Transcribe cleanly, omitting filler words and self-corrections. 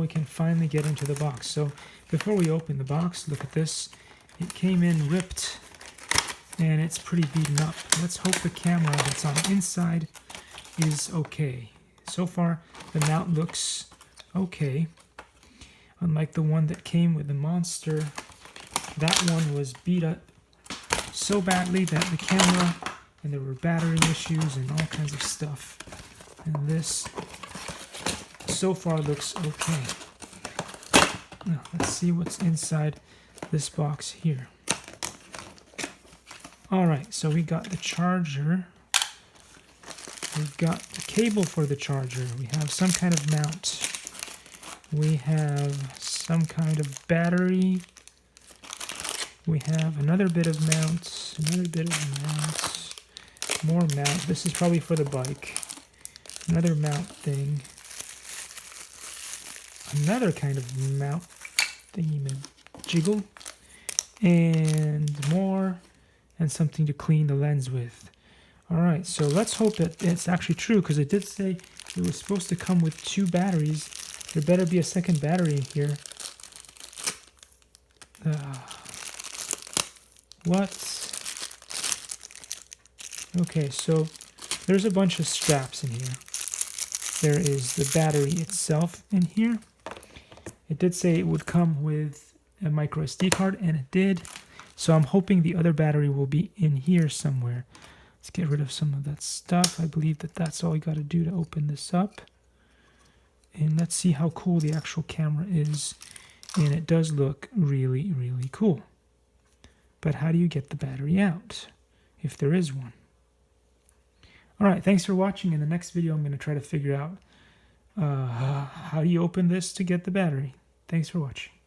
we can finally get into the box. So before we open the box, look at this. It came in ripped and it's pretty beaten up. Let's hope the camera that's on the inside is okay. So far, the mount looks okay. Unlike the one that came with the Monster, that one was beat up so badly that the camera, and there were battery issues and all kinds of stuff. And this so far looks okay. Now let's see what's inside this box here. Alright, so we got the charger. We've got the cable for the charger. We have some kind of mount. We have some kind of battery. We have another bit of mount, another bit of mount, more mount. This is probably for the bike. Another mount thing. Another kind of mount thingy-majiggle. And more, and something to clean the lens with. Alright, so let's hope that it's actually true, because it did say it was supposed to come with 2 batteries. There better be a second battery here. What? Okay, so there's a bunch of straps in here. There is the battery itself in here. It did say it would come with a micro SD card, and it did. So I'm hoping the other battery will be in here somewhere. Let's get rid of some of that stuff. I believe that that's all you got to do to open this up. And let's see how cool the actual camera is. And it does look really, really cool. But how do you get the battery out, if there is one? Alright, thanks for watching. In the next video, I'm going to try to figure out how do you open this to get the battery. Thanks for watching.